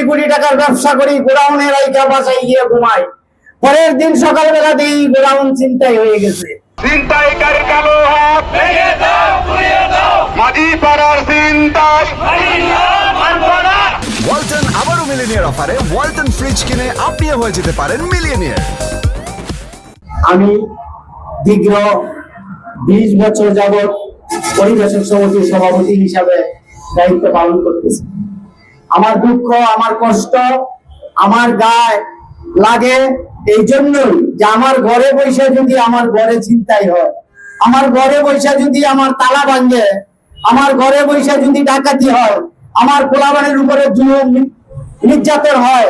কোটি টাকার ব্যবসা করি, গোডাউনে রাইখা বাসায় গিয়ে ঘুমাই, পরের দিন সকালবেলা দেখি গোডাউন ছিনতাই হয়ে গেছে। ছিনতাইকারী কালো হাত ভেঙে দাও, ঘুরিয়ে দাও, মাঝি পাড়ার ছিনতাই ওয়ালটন আবারও মিলিনিয়ার অফারে ওয়ালটন ফ্রিজ কিনে আপনিও হয়ে যেতে পারেন মিলিয়নিয়ার। আমি দীর্ঘ 20 বছর যাবৎ পরিবেশক সমিতির সভাপতি হিসাবে দায়িত্ব পালন করতেছি। আমার দুঃখ, আমার কষ্ট আমার গায়ে লাগে এই জন্যই যে আমার ঘরে বসে যদি আমার ঘরে ছিনতাই হয়, আমার ঘরে বসে যদি আমার তালা ভাঙে, আমার ঘরে বসে যদি ডাকাতি হয়, আমার পোলাপানের উপরে জুলুম নির্যাতন হয়,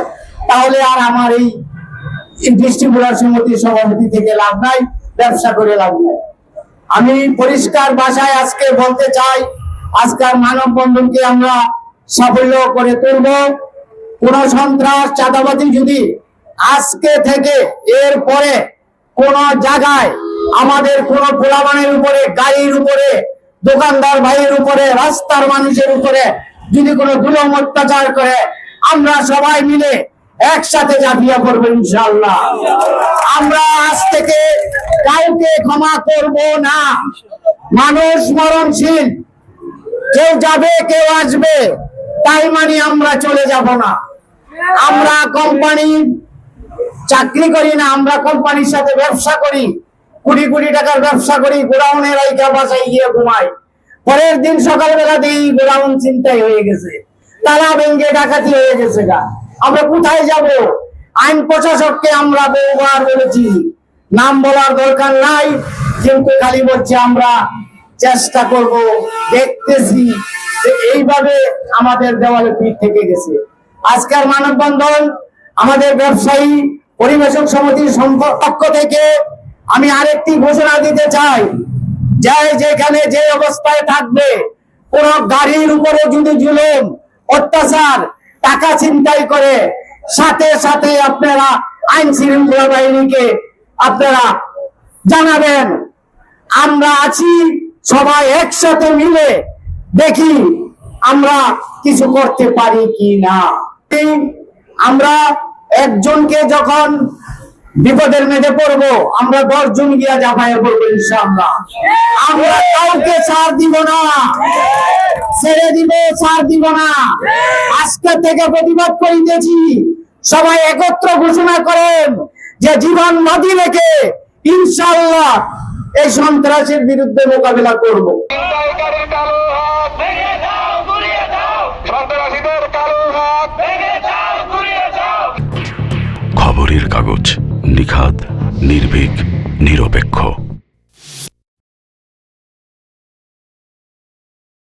তাহলে আর আমার এই ডিস্ট্রিবিউটর সমিতির সভাপতি থেকে লাভ নাই, ব্যবসা করে লাভ নাই। আমি পরিষ্কার ভাষায় আজকে বলতে চাই, আজকের মানববন্ধনকে আমরা সাফল্য করে তুলব। কোন সন্ত্রাস চাঁদাবাজি যদি আজকে থেকে এর পরে কোন জায়গায় আমাদের কোন পোলাপানের উপরে, গাড়ির উপরে, দোকানদার ভাইয়ের উপরে, রাস্তার মানুষের উপরে যদি কোনো জুলুম অত্যাচার করে, আমরা সবাই মিলে একসাথে ঝাঁপিয়ে পড়বো ইনশাআল্লাহ। আমরা আজ থেকে কাউকে ক্ষমা করব না। মানুষ মরণশীল, কেউ যাবে কেউ আসবে, তাই মানে আমরা চলে যাব না। আমরা কোম্পানি চাকরি করি না, আমরা কোম্পানির সাথে ব্যবসা করি, কোটি কোটি টাকার ব্যবসা করি, গোডাউনে রাইখা বাসায় গিয়ে ঘুমাই, পরের দিন সকালবেলা দেখি গোডাউন ছিনতাই হয়ে গেছে, তালা ভেঙে ডাকাতি হয়ে গেছে। আমরা কোথায় যাব? আইন প্রশাসককে আমরা বহুবার বলেছি, নাম বলার দরকার নাই, কিন্তু খালি বলছে আমরা চেষ্টা করব, দেখতেছি। এইভাবে আমাদের দেওয়ালে পিঠ থেকে গেছে। আজকের মানববন্ধন আমাদের ব্যবসায়ী পরিবেশক সমিতির পক্ষ থেকে আমি আরেকটি ঘোষণা দিতে চাই, যেখানে যে অবস্থায় থাকবে, কোন গাড়ির উপরে যদি জুলুম অত্যাচার টাকা ছিনতাই করে, সাথে সাথে আপনারা আইন শৃঙ্খলা বাহিনীকে আপনারা জানাবেন। আমরা আছি, সবাই একসাথে মিলে দেখি আমরা কিছু করতে পারি কি না। আমরা একজনকে যখন বিপদের মেঝে পড়বো, আমরা 10 জন গিয়া ঝাঁপাইয়া পড়বো ইনশাআল্লাহ। আমরা কাউকে ছাড় দিব না, ছেড়ে দিব, ছাড় দিব না। আজকে থেকে প্রতিবাদ করিতেছি, সবাই একত্র ঘোষণা করেন যে জীবন বাজি রেখে ইনশাআল্লাহ এই সন্ত্রাসের বিরুদ্ধে মোকাবিলা করব। ছিনতাইকারী কালো হাত ভেঙে দাও, ঘুরিয়ে দাও, সন্ত্রাসীদের কালো হাত ভেঙে দাও, ঘুরিয়ে দাও। খবরের কাগজ, নিখাদ, নির্ভীক, নিরপেক্ষ।